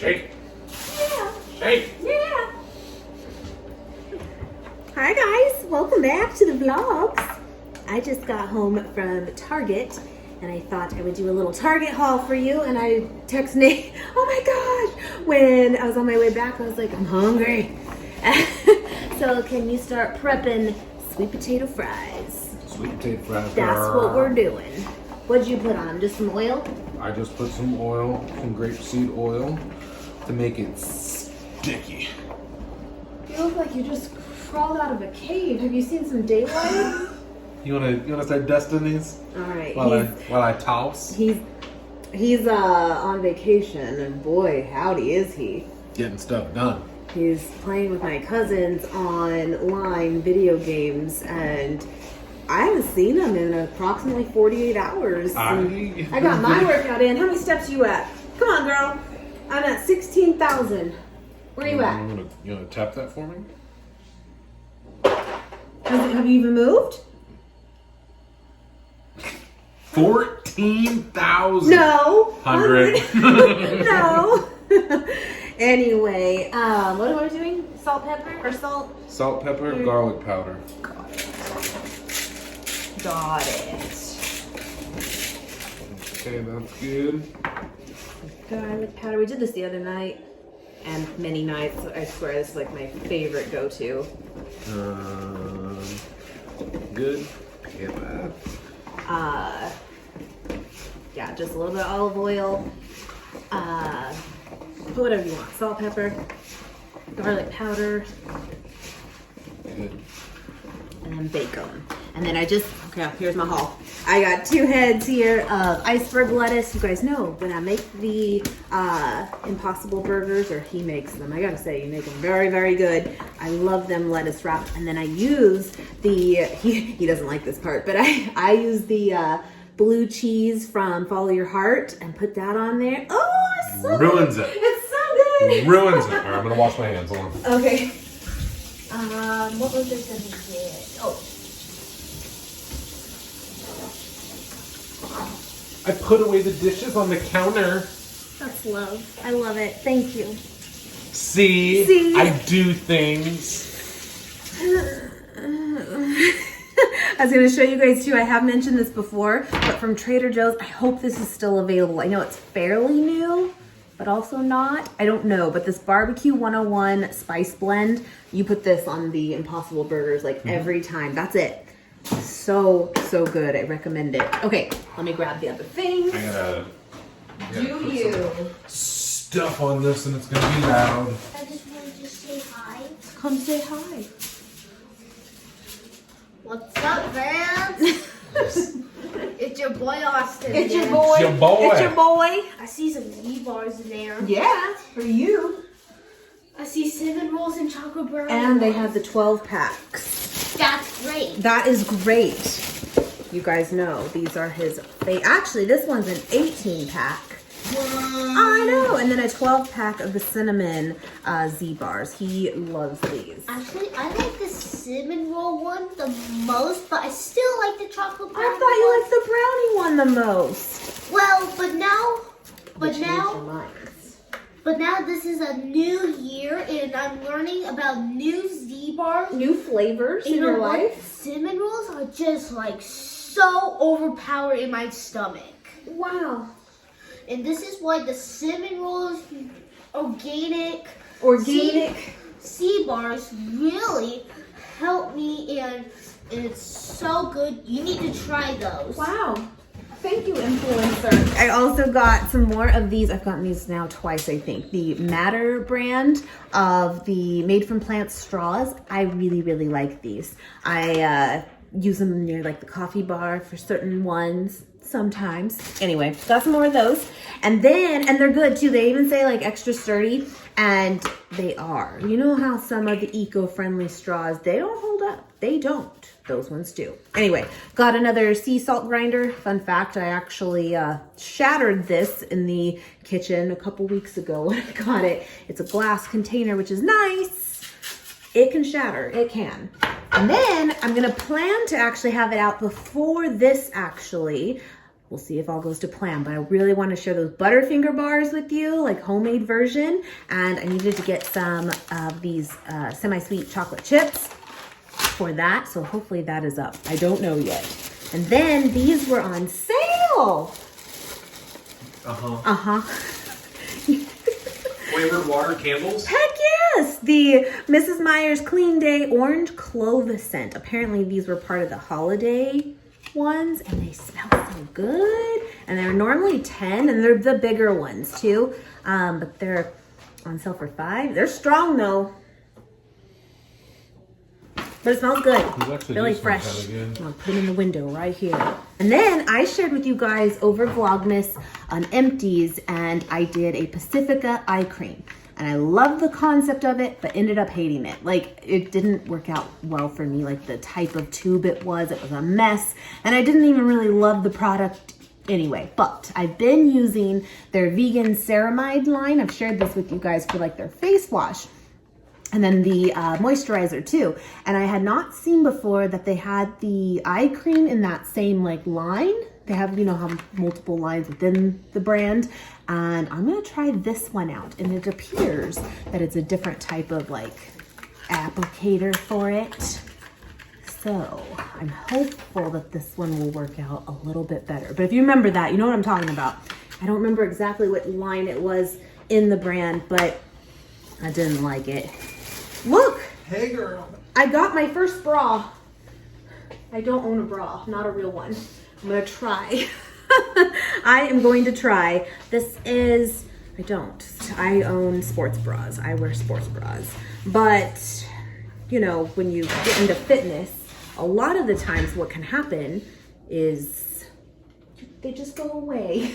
Shake. Yeah. Shake. Yeah. Hi guys, welcome back to the vlogs. I just got home from Target and I thought I would do a little Target haul for you, and I text Nate, oh my gosh, when I was on my way back I was like, I'm hungry. So can you start prepping sweet potato fries? Sweet potato fries. That's what we're doing. What'd you put on? Just some oil? I just put some oil, some grapeseed oil, to make it sticky. You look like you just crawled out of a cave. Have you seen some daylight? You wanna start dusting these? All right. While I toss. He's on vacation, and boy, howdy is he. Getting stuff done. He's playing with my cousins online video games, and I haven't seen him in approximately 48 hours. I got my workout in. How many steps you at? Come on, girl. I'm at 16,000. Where you at? You wanna tap that for me? Have you even moved? 14,000. No. 100. No. Anyway, what am I doing? Salt, pepper, or salt? Salt, pepper, garlic powder. Got it. Okay, that's good. Garlic powder. We did this the other night, and many nights. I swear, this is like my favorite go-to. Good. Get that. Yeah, just a little bit of olive oil. Put whatever you want. Salt, pepper, garlic powder, Good. and then bacon. And then okay, here's my haul. I got 2 heads here of iceberg lettuce. You guys know when I make the Impossible burgers, or he makes them, I gotta say, you make them very, very good. I love them lettuce wrapped. And then I use he doesn't like this part, but I use the blue cheese from Follow Your Heart and put that on there. Oh, it's so Ruins good. it. It's so good. Ruins it. All right, I'm gonna wash my hands. Hold on. Okay. What was it that he did? Oh. I put away the dishes on the counter. That's love. I love it. Thank you. See? I do things. I was going to show you guys too. I have mentioned this before, but from Trader Joe's, I hope this is still available. I know it's fairly new, but also not. I don't know, but this Barbecue 101 spice blend, you put this on the Impossible burgers like every time. That's it. So good. I recommend it. Okay, let me grab the other things. I gotta Do you? Stuff on this and it's gonna be loud. I just wanted to say hi. Come say hi. What's up, Vance? It's your boy Austin. It's your again. boy. It's your boy. It's your boy. I see some V-bars in there. Yeah, for you. I see cinnamon rolls and chocolate brownie. And they have the 12 packs. That's great. That is great. You guys know these are his actually, this one's an 18 pack. I know. And then a 12 pack of the cinnamon Z-bars. He loves these. Actually, I like the cinnamon roll one the most, but I still like the chocolate brownie. I thought you liked the brownie one the most. Well, but now this is a new year, and I'm learning about new Z-bars. New flavors in You know your what? life. Cinnamon rolls are just like so overpowered in my stomach. Wow. And this is why the cinnamon rolls, organic C-bars really help me, and it's so good. You need to try those. Wow. Thank you, influencer. I also got some more of these. I've gotten these now twice, I think. The Matter brand of the Made from Plants straws. I really, really like these. I use them near like the coffee bar for certain ones sometimes. Anyway, got some more of those. And they're good too. They even say like extra sturdy, and they are. You know how some of the eco-friendly straws, they don't hold up. They don't. Those ones do. Anyway, got another sea salt grinder. Fun fact, I actually shattered this in the kitchen a couple weeks ago when I got it. It's a glass container, which is nice. It can shatter, it can. And then I'm gonna plan to actually have it out before this actually we'll see if all goes to plan. But I really want to share those Butterfinger bars with you, like homemade version. And I needed to get some of these semi-sweet chocolate chips for that. So hopefully that is up. I don't know yet. And then these were on sale. Flavored water candles? Heck yes! The Mrs. Meyer's Clean Day Orange Clove Scent. Apparently these were part of the holiday ones and they smell so good. And they're normally 10 and they're the bigger ones too. But they're on sale for $5. They're strong though. But it smells good. Really fresh. I'll put them in the window right here. And then I shared with you guys over Vlogmas on empties, and I did a Pacifica eye cream. And I love the concept of it, but ended up hating it. Like, it didn't work out well for me. Like, the type of tube it was a mess. And I didn't even really love the product anyway. But I've been using their vegan ceramide line. I've shared this with you guys for like their face wash. And then the moisturizer too. And I had not seen before that they had the eye cream in that same like line. They have, you know, how multiple lines within the brand. And I'm gonna try this one out. And it appears that it's a different type of like applicator for it. So I'm hopeful that this one will work out a little bit better. But if you remember that, you know what I'm talking about. I don't remember exactly what line it was in the brand, but I didn't like it. Look! Hey girl. I got my first bra. I don't own a bra, not a real one. I'm gonna try. I am going to try. This is, I own sports bras. I wear sports bras. But, you know, when you get into fitness, a lot of the times what can happen is they just go away.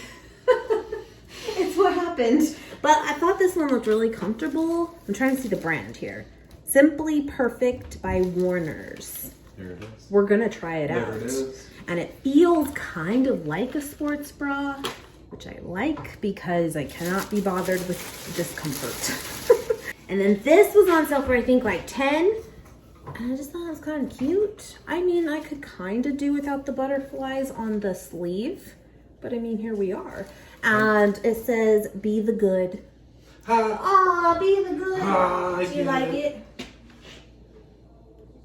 It's what happened. But I thought this one looked really comfortable. I'm trying to see the brand here. Simply Perfect by Warner's. There it is. We're gonna try it out. There it is. And it feels kind of like a sports bra, which I like because I cannot be bothered with discomfort. And then this was on sale for I think like 10. And I just thought it was kind of cute. I mean, I could kind of do without the butterflies on the sleeve, but I mean, here we are. And it says, be the good. Aw, be the good. Do you like it?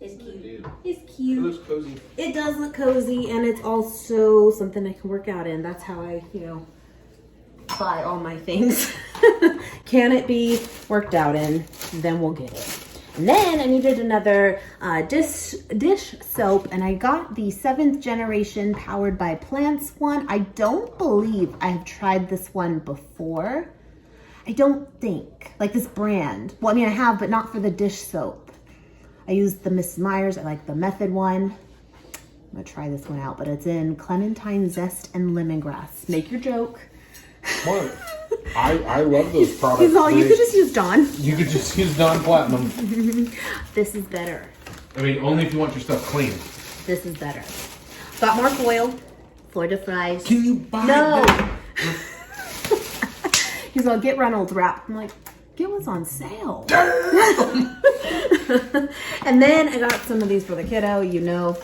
It's cute. It's cute. It looks cozy. It does look cozy, and it's also something I can work out in. That's how I, you know, buy all my things. Can it be worked out in? Then we'll get it. And then I needed another dish soap, and I got the 7th generation Powered by Plants one. I don't believe I've tried this one before. I don't think. Like this brand. Well, I mean, I have, but not for the dish soap. I used the Mrs. Meyer's. I like the Method one. I'm gonna try this one out, but it's in clementine zest and lemongrass. Make your joke. What? I love those products. He's all, you could just use Dawn. You could just use Dawn Platinum. This is better. I mean, only if you want your stuff clean. This is better. Got more foil for the fries. Can you buy No. He's all, get Reynolds wrap. I'm like, get what's on sale. And then I got some of these for the kiddo, you know,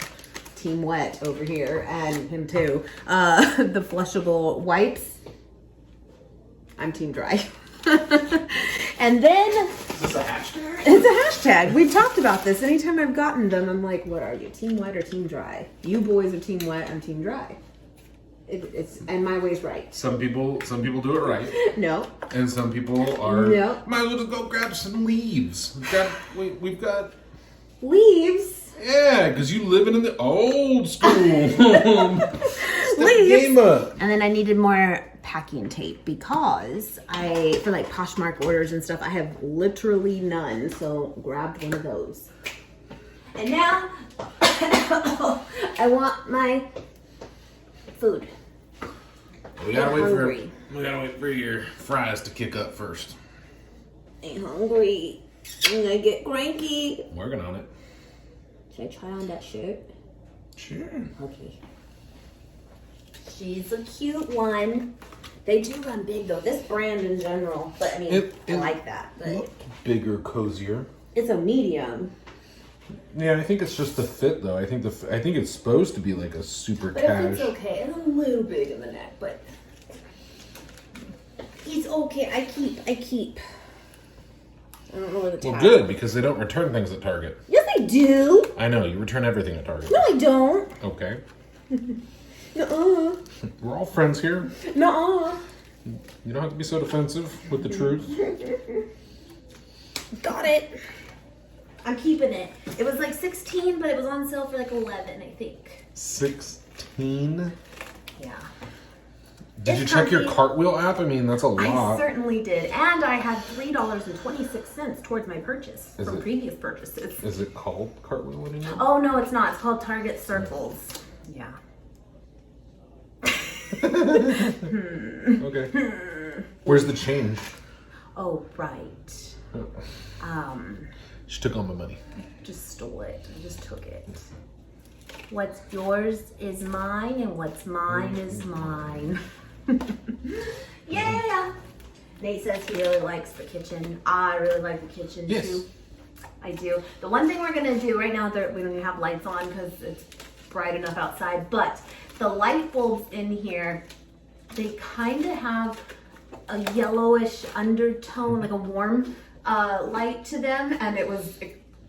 Team Wet over here, and him too. The flushable wipes. I'm Team Dry. And then... Is this a hashtag? It's a hashtag. We've talked about this. Anytime I've gotten them, I'm like, what are you, Team Wet or Team Dry? You boys are Team Wet, I'm Team Dry. And my way's right. Some people do it right. No. And some people are. No. Might as well just go grab some leaves. We've got. Leaves. Yeah, because you living in the old school. Leaves. Game up. And then I needed more packing tape because for like Poshmark orders and stuff, I have literally none. So grabbed one of those. And now I want my food. We gotta wait for your fries to kick up first. I'm hungry. I'm gonna get cranky. Working on it. Should I try on that shirt? Sure. Okay. She's a cute one. They do run big though. This brand in general, but I mean, I like that. But bigger, cozier. it's a medium. Yeah, I think it's just the fit, though. I think it's supposed to be like a super But cash. it's okay. It's a little big in the neck, but it's okay. I keep. I don't know where the tag. Well, good, because they don't return things at Target. Yes, I do. I know, you return everything at Target. No, I don't. Okay. Nuh-uh. We're all friends here. Nuh-uh. You don't have to be so defensive with the truth. Got it. I'm keeping it. It was like 16, but it was on sale for like 11, I think. 16? Yeah. Did you check your Cartwheel app? I mean, that's a lot. I certainly did. And I had $3.26 towards my purchase from previous purchases. Is it called Cartwheel anymore? Oh, no, it's not. It's called Target Circles. Yeah. Okay. Where's the change? Oh, right. She took all my money. I just stole it. I just took it. What's yours is mine, and what's mine is mine. Yeah. Nate says he really likes the kitchen. I really like the kitchen too. I do. The one thing we're gonna do right now, we don't even have lights on because it's bright enough outside, but the light bulbs in here, they kind of have a yellowish undertone, like a warm light to them, and it was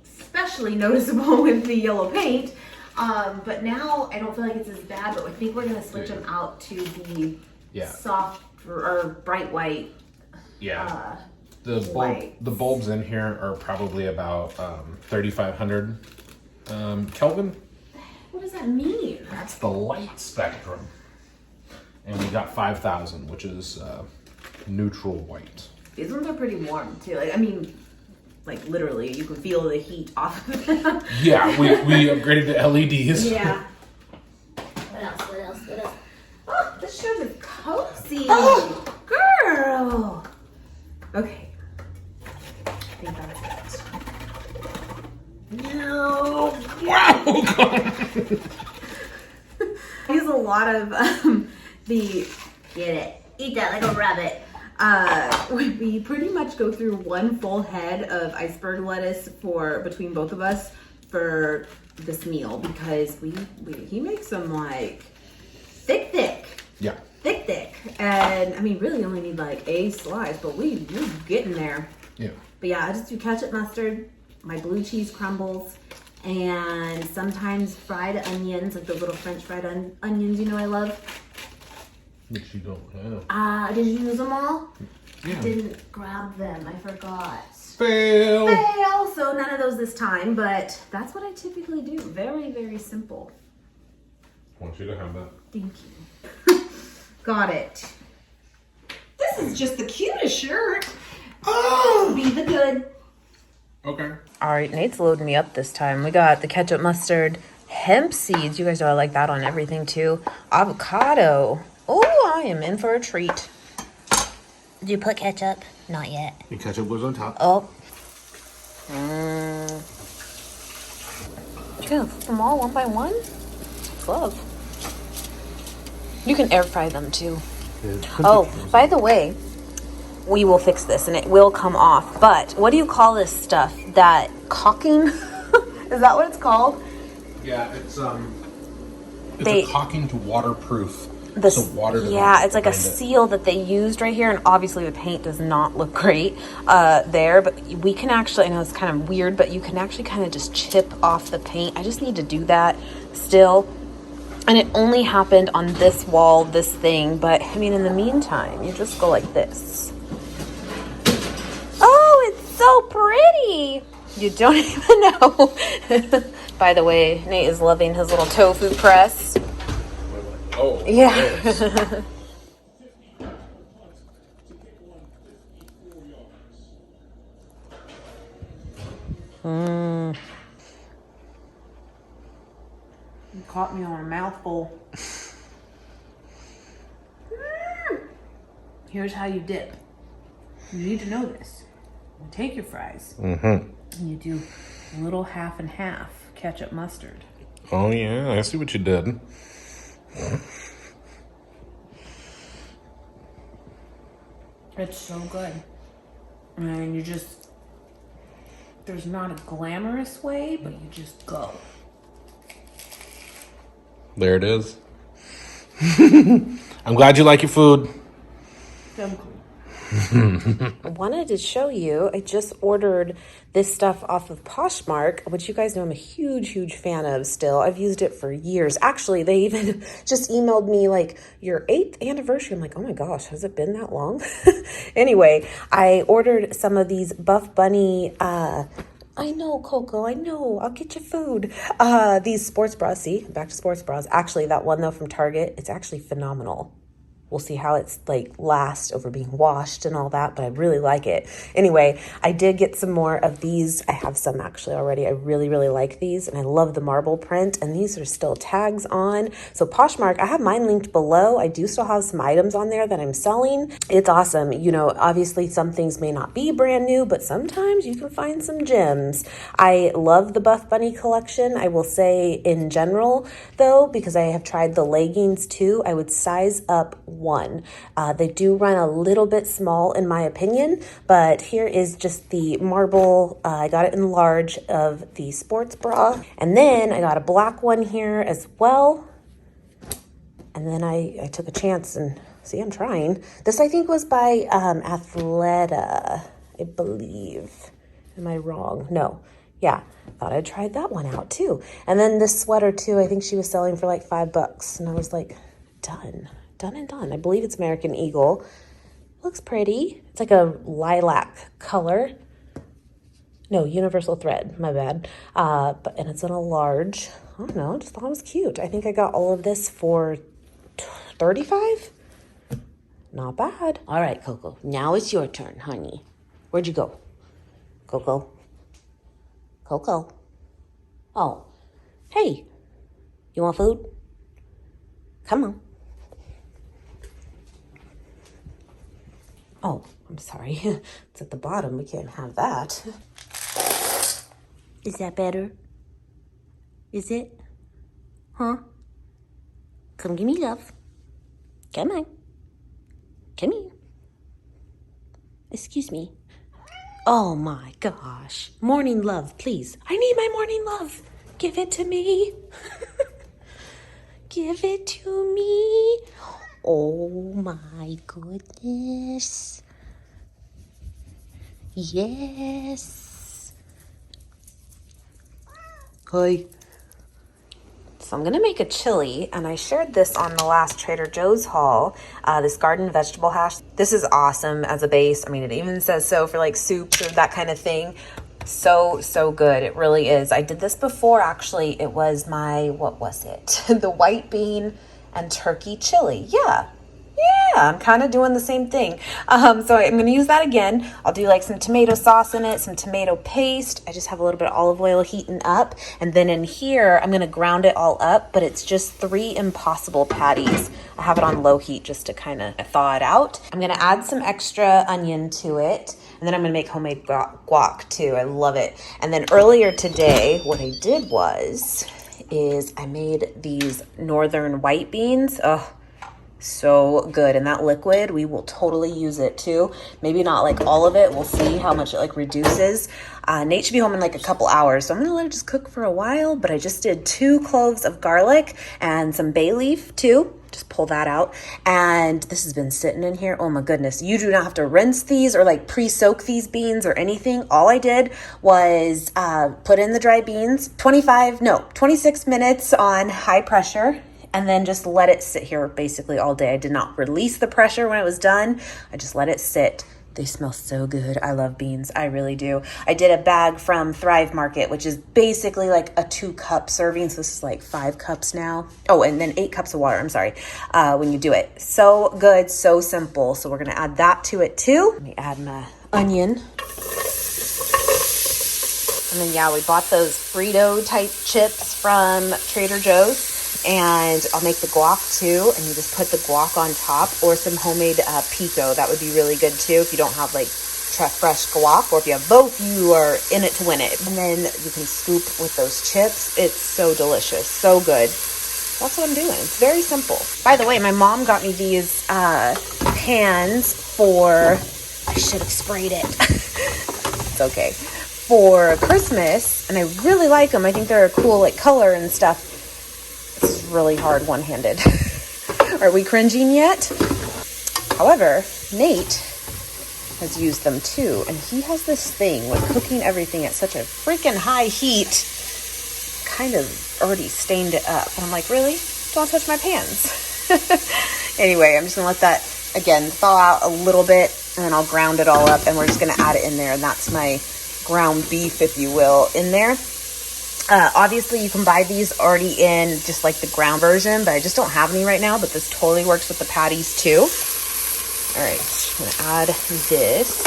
especially noticeable with the yellow paint. But now I don't feel like it's as bad, but I think we're gonna switch them out to the soft or bright white. Yeah. White. The bulbs in here are probably about 3,500 Kelvin. What does that mean? That's the light spectrum. And we got 5,000, which is neutral white. These ones are pretty warm too. Like, I mean, like literally, you can feel the heat off of them. Yeah, we upgraded to LEDs. Yeah. What else? Oh, this shirt is cozy. Oh, girl. Okay. I think that's it. No. Wow. I use a lot of the get it, eat that like a rabbit. We pretty much go through one full head of iceberg lettuce between both of us for this meal because he makes them like thick. Yeah. Thick. And I mean, really only need like a slice, but we're getting there. Yeah. But yeah, I just do ketchup, mustard, my blue cheese crumbles, and sometimes fried onions, like the little French fried onions, you know I love. Which you don't have. Did you use them all? Yeah. I didn't grab them. I forgot. Fail. So none of those this time, but that's what I typically do. Very, very simple. I want you to have that. Thank you. Got it. This is just the cutest shirt. Oh, be the good. Okay. All right, Nate's loading me up this time. We got the ketchup, mustard, hemp seeds. You guys know I like that on everything too. Avocado. Oh, I am in for a treat. Did you put ketchup? Not yet. The ketchup goes on top. Oh. You gonna flip them all one by one? Love. You can air fry them too. Oh, by the way, we will fix this and it will come off. But what do you call this stuff? That caulking? Is that what it's called? Yeah, it's a caulking to waterproof. So water yeah, it's like a seal that they used right here, and obviously the paint does not look great there, but we can actually, I know it's kind of weird, but you can actually kind of just chip off the paint. I just need to do that still, and it only happened on this wall, this thing, but I mean in the meantime, you just go like this. Oh, it's so pretty! You don't even know. By the way, Nate is loving his little tofu press. Oh. Yeah. You caught me on a mouthful. Here's how you dip. You need to know this. You take your fries. And you do a little half and half ketchup mustard. Oh yeah, I see what you did. It's so good. And you just There's not a glamorous way, but you just go. There it is. I'm glad you like your food. I wanted to show you, I just ordered this stuff off of Poshmark, which you guys know I'm a huge fan of still. I've used it for years. Actually, they even just emailed me like, your 8th anniversary. I'm like, oh my gosh, has it been that long? Anyway, I ordered some of these Buff Bunny, I know, Coco, I know, I'll get you food. These sports bras, see, back to sports bras. Actually, that one though from Target, it's actually phenomenal. We'll see how it's like lasts over being washed and all that, but I really like it. Anyway, I did get some more of these. I have some actually already. I really like these, and I love the marble print, and these are still tags on. So Poshmark, I have mine linked below. I do still have some items on there that I'm selling. It's awesome. You know, obviously some things may not be brand new, but sometimes you can find some gems. I love the Buff Bunny collection. I will say in general though, because I have tried the leggings too, I would size up one. They do run a little bit small in my opinion, but here is just the marble. I got it in large of the sports bra. And then I got a black one here as well. And then I took a chance and see, I'm trying. This I think was by Athleta, I believe. Am I wrong? No. Yeah, thought I'd tried that one out too. And then this sweater too, I think she was selling for like $5. And I was like, done and done. I believe it's American Eagle. Looks pretty. It's like a lilac color. No, universal thread, my bad. And it's in a large. I don't know, just thought it was cute. I think I got all of this for $35. Not bad. All right, Coco, now it's your turn, honey. Where'd you go? Coco. Oh, hey, you want food? Come on. Oh, I'm sorry. It's at the bottom. We can't have that. Is that better? Is it? Huh? Come give me love. Come on. Come here. Excuse me. Oh my gosh. Morning love, please. I need my morning love. Give it to me. Give it to me. Oh my goodness. Yes. Hi. So I'm gonna make a chili, and I shared this on the last Trader Joe's haul, this garden vegetable hash. This is awesome as a base. I mean, it even says so for like soups or that kind of thing. So good. It really is. I did this before, actually. It was my, what was it? The white bean and turkey chili. Yeah, I'm kind of doing the same thing. So I'm going to use that again. I'll do like some tomato sauce in it, some tomato paste. I just have a little bit of olive oil heating up. And then in here, I'm going to ground it all up, but it's just 3 Impossible patties. I have it on low heat just to kind of thaw it out. I'm going to add some extra onion to it. And then I'm going to make homemade guac too. I love it. And then earlier today, what I did is I made these northern white beans. Oh, so good. And that liquid, we will totally use it too. Maybe not like all of it. We'll see how much it like reduces. Nate should be home in like a couple hours, so I'm gonna let it just cook for a while. But I just did 2 cloves of garlic and some bay leaf too. Just pull that out. And this has been sitting in here. Oh my goodness. You do not have to rinse these or like pre-soak these beans or anything. All I did was put in the dry beans, 26 minutes on high pressure, and then just let it sit here basically all day. I did not release the pressure when it was done. I just let it sit. They smell so good. I love beans. I really do. I did a bag from Thrive Market, which is basically like a 2-cup serving. So this is like 5 cups now. Oh, and then 8 cups of water. I'm sorry. When you do it. So good. So simple. So we're going to add that to it too. Let me add my onion. And then, yeah, we bought those Frito type chips from Trader Joe's. And I'll make the guac too, and you just put the guac on top, or some homemade pico. That would be really good too if you don't have like fresh guac, or if you have both, you are in it to win it. And then you can scoop with those chips. It's so delicious, so good. That's what I'm doing. It's very simple. By the way, my mom got me these pans for, I should have sprayed it. It's okay. for Christmas, and I really like them. I think they're a cool like color and stuff. It's really hard one-handed. Are we cringing yet? However, Nate has used them too, and he has this thing with cooking everything at such a freaking high heat, kind of already stained it up. And I'm like, really? Don't touch my pans. Anyway, I'm just gonna let that again thaw out a little bit, and then I'll ground it all up, and we're just gonna add it in there, and that's my ground beef, if you will, in there. Obviously you can buy these already in just like the ground version, but I just don't have any right now, but this totally works with the patties too. All right, I'm gonna add this.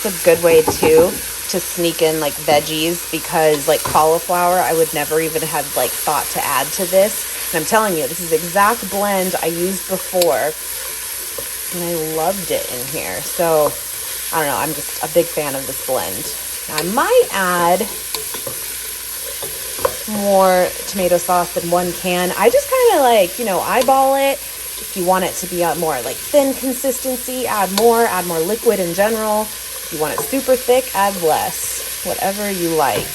It's a good way too to sneak in like veggies, because like cauliflower, I would never even have like thought to add to this. And I'm telling you, this is the exact blend I used before, and I loved it in here. So I don't know, I'm just a big fan of this blend. Now, I might add more tomato sauce than one can. I just kind of like, you know, eyeball it. If you want it to be a more like thin consistency, add more liquid in general. If you want it super thick, add less, whatever you like.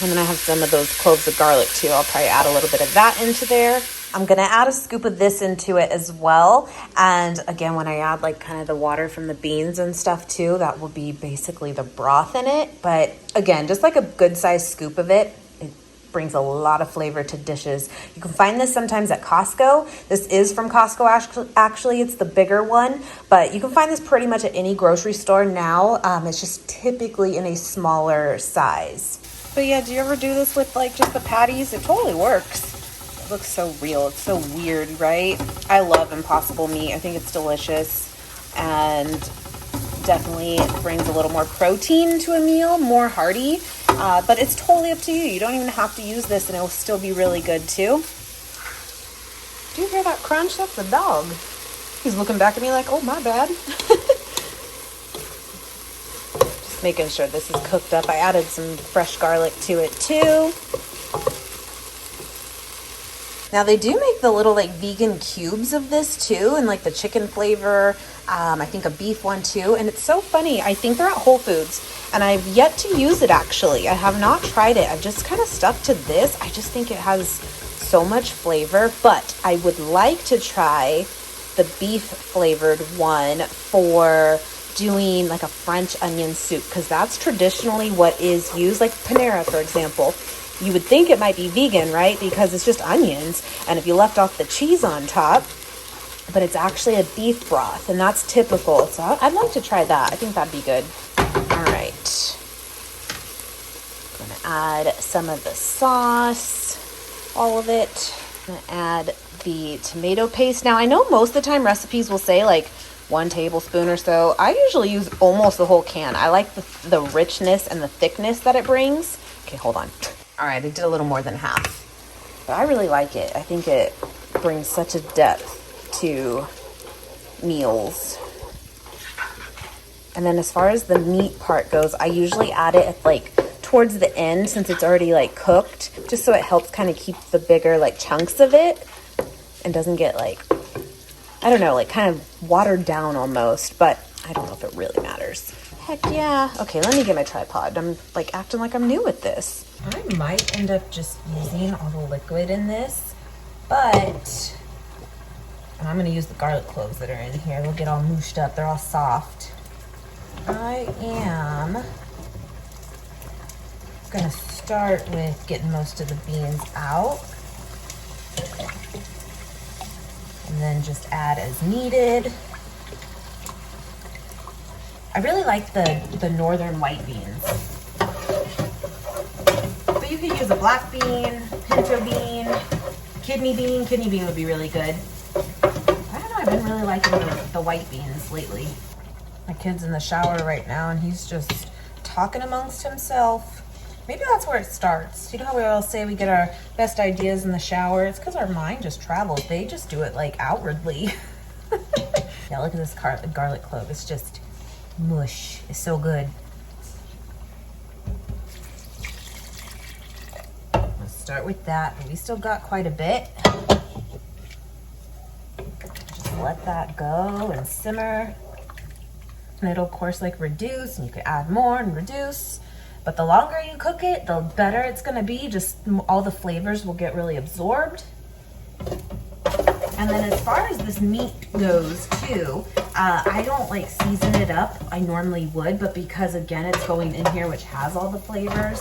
And then I have some of those cloves of garlic too. I'll probably add a little bit of that into there. I'm gonna add a scoop of this into it as well. And again, when I add like kind of the water from the beans and stuff too, that will be basically the broth in it. But again, just like a good sized scoop of it, it brings a lot of flavor to dishes. You can find this sometimes at Costco. This is from Costco, actually, it's the bigger one, but you can find this pretty much at any grocery store now. It's just typically in a smaller size. But yeah, do you ever do this with like just the patties? It totally works. It looks so real. It's so weird, right? I love Impossible meat. I think it's delicious and definitely brings a little more protein to a meal, more hearty. But it's totally up to you. You don't even have to use this and it will still be really good too. Do you hear that crunch? That's the dog. He's looking back at me like, oh, my bad. Just making sure this is cooked up. I added some fresh garlic to it too. Now they do make the little like vegan cubes of this too, and like the chicken flavor, I think a beef one too. And it's so funny, I think they're at Whole Foods and I've yet to use it actually. I have not tried it. I've just kind of stuck to this. I just think it has so much flavor, but I would like to try the beef flavored one for doing like a French onion soup, because that's traditionally what is used, like Panera, for example. You would think it might be vegan, right? Because it's just onions. And if you left off the cheese on top, but it's actually a beef broth, and that's typical. So I'd like to try that. I think that'd be good. All right. I'm gonna add some of the sauce, all of it. I'm gonna add the tomato paste. Now I know most of the time recipes will say like 1 tablespoon or so. I usually use almost the whole can. I like the richness and the thickness that it brings. Okay, hold on. All right, I did a little more than half, but I really like it. I think it brings such a depth to meals. And then as far as the meat part goes, I usually add it at like towards the end, since it's already like cooked, just so it helps kind of keep the bigger like chunks of it and doesn't get like, I don't know, like kind of watered down almost, but I don't know if it really matters. Heck yeah. Okay, let me get my tripod. I'm like acting like I'm new at this. I might end up just using all the liquid in this, but I'm gonna use the garlic cloves that are in here. They'll get all mooshed up. They're all soft. I am gonna start with getting most of the beans out, and then just add as needed. I really like the northern white beans. But you could use a black bean, pinto bean, kidney bean. Kidney bean would be really good. I don't know, I've been really liking the white beans lately. My kid's in the shower right now and he's just talking amongst himself. Maybe that's where it starts. You know how we all say we get our best ideas in the shower? It's because our mind just travels. They just do it like outwardly. Yeah, look at this garlic clove. It's just mush. It's so good. Let's start with that. We still got quite a bit. Just let that go and simmer. and it'll of course like reduce, and you could add more and reduce. But the longer you cook it, the better it's gonna be. Just all the flavors will get really absorbed. And then as far as this meat goes too, I don't like season it up. I normally would, but because again, it's going in here, which has all the flavors,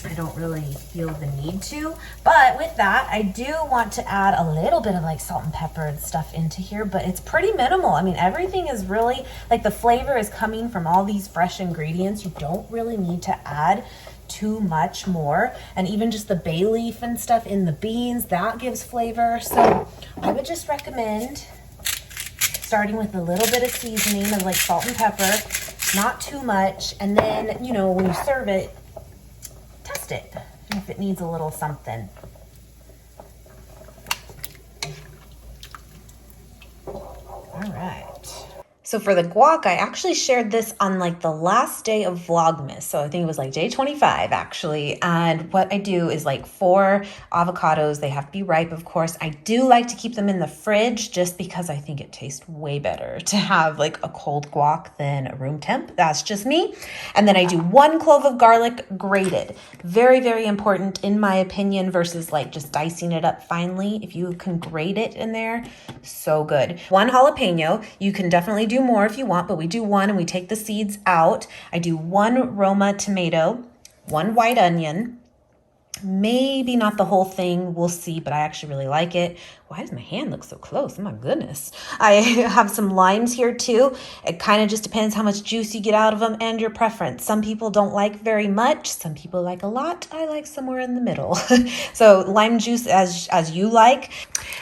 I don't really feel the need to. But with that, I do want to add a little bit of like salt and pepper and stuff into here, but it's pretty minimal. I mean, everything is really, like the flavor is coming from all these fresh ingredients. You don't really need to add too much more. And even just the bay leaf and stuff in the beans, that gives flavor. So I would just recommend starting with a little bit of seasoning of like salt and pepper, not too much. And then, you know, when you serve it, test it if it needs a little something. All right. So for the guac, I actually shared this on like the last day of Vlogmas. So I think it was like day 25 actually. And what I do is like 4 avocados. They have to be ripe, of course. I do like to keep them in the fridge just because I think it tastes way better to have like a cold guac than a room temp. That's just me. And then I do 1 clove of garlic grated. Very, very important in my opinion versus like just dicing it up finely. If you can grate it in there, so good. 1 jalapeno. You can definitely do more if you want, but we do 1 and we take the seeds out. I do 1 Roma tomato, 1 white onion, maybe not the whole thing, we'll see, but I actually really like it. Why does my hand look so close? Oh my goodness. I have some limes here too. It kind of just depends how much juice you get out of them and your preference. Some people don't like very much. Some people like a lot. I like somewhere in the middle. So lime juice as you like.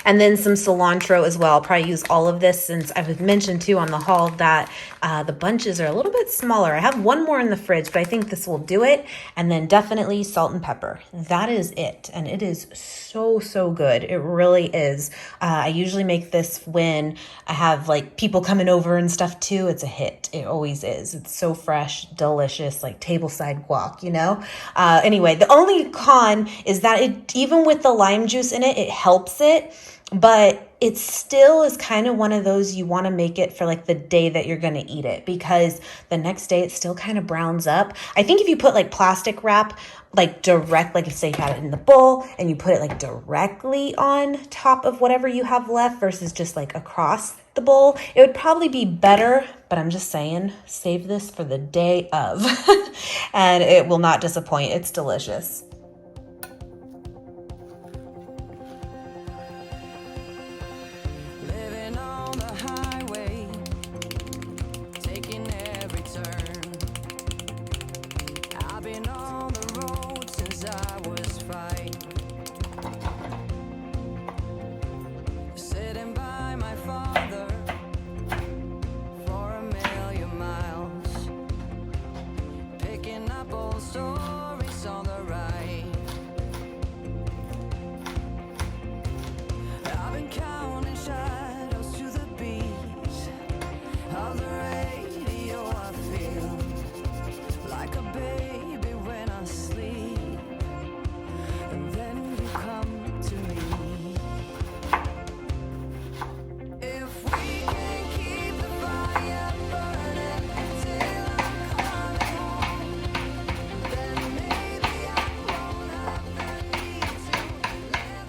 And then some cilantro as well. I'll probably use all of this since I've mentioned too on the haul that the bunches are a little bit smaller. I have 1 more in the fridge, but I think this will do it. And then definitely salt and pepper. That is it. And it is so, so good. It really is. I usually make this when I have like people coming over and stuff too. It's a hit. It always is. It's so fresh, delicious, like tableside guac, you know? Anyway, the only con is that it, even with the lime juice in it, it helps it. But it still is kind of one of those you want to make it for like the day that you're going to eat it, because the next day it still kind of browns up. I think if you put like plastic wrap, like direct, like if say you had it in the bowl and you put it like directly on top of whatever you have left versus just like across the bowl, it would probably be better. But I'm just saying, save this for the day of and it will not disappoint. It's delicious.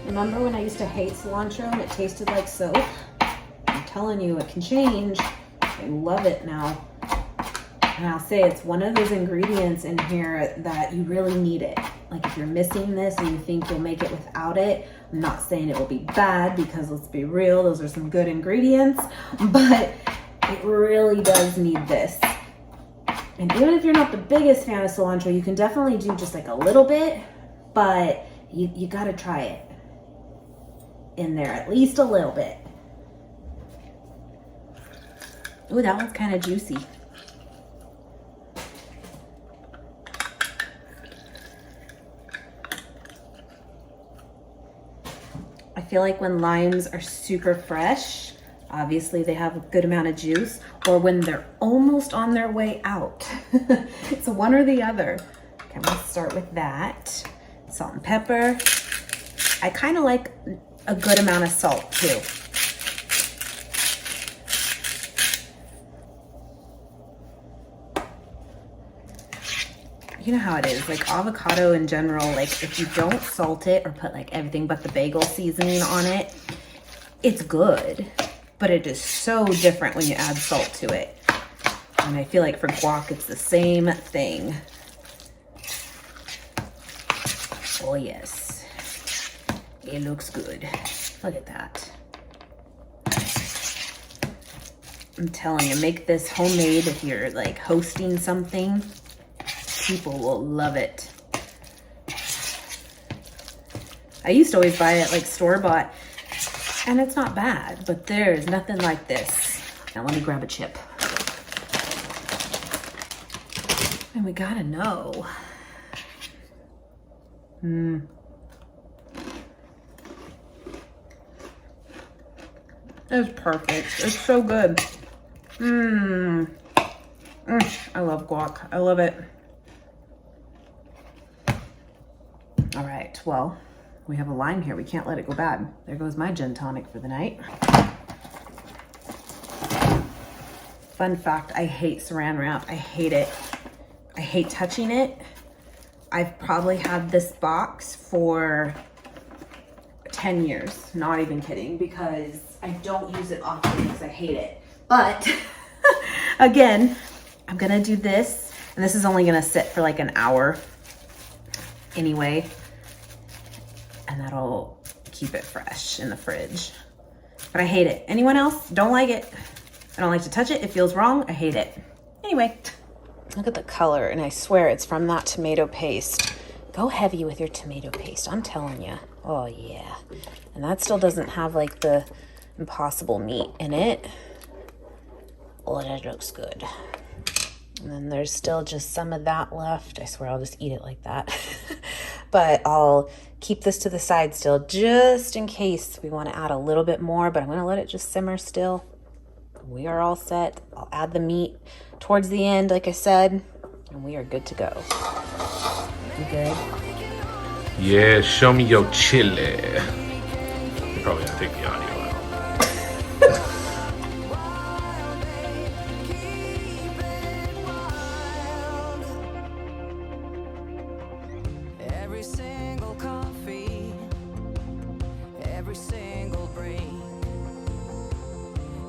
Remember when I used to hate cilantro and it tasted like soap? I'm telling you, it can change. I love it now. And I'll say it's one of those ingredients in here that you really need it. Like if you're missing this and you think you'll make it without it, I'm not saying it will be bad, because let's be real, those are some good ingredients, but it really does need this. And even if you're not the biggest fan of cilantro, you can definitely do just like a little bit, but you gotta try it in there, at least a little bit. Ooh, that one's kind of juicy. I feel like when limes are super fresh, obviously they have a good amount of juice, or when they're almost on their way out. It's one or the other. Okay, I'm gonna start with that. Salt and pepper. I kind of like a good amount of salt too. you know how it is, like avocado in general, like if you don't salt it or put like everything but the bagel seasoning on it, it's good, but it is so different when you add salt to it. And I feel like for guac, it's the same thing. Oh yes, it looks good. Look at that. I'm telling you, make this homemade if you're like hosting something. People will love it. I used to always buy it like store-bought, and it's not bad, but there's nothing like this. Now let me grab a chip. And we gotta know. It's perfect. It's so good. I love guac. I love it. All right, well, we have a lime here. We can't let it go bad. There goes my gin tonic for the night. Fun fact, I hate saran wrap. I hate it. I hate touching it. I've probably had this box for 10 years, not even kidding, because I don't use it often because I hate it. But again, I'm gonna do this, and this is only gonna sit for like an hour anyway, and that'll keep it fresh in the fridge. But I hate it. Anyone else? Don't like it? I don't like to touch it. It feels wrong. I hate it. Anyway. Look at the color, and I swear it's from that tomato paste. Go heavy with your tomato paste, I'm telling you. Oh yeah. And that still doesn't have like the impossible meat in it. Oh, that looks good. And then there's still just some of that left. I swear I'll just eat it like that. But I'll keep this to the side still just in case we want to add a little bit more, but I'm going to let it just simmer still. We are all set. I'll add the meat towards the end, like I said, and we are good to go. You good? Yeah, show me your chili. You're probably gonna take the audio out. Every single coffee, every single break,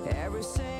every single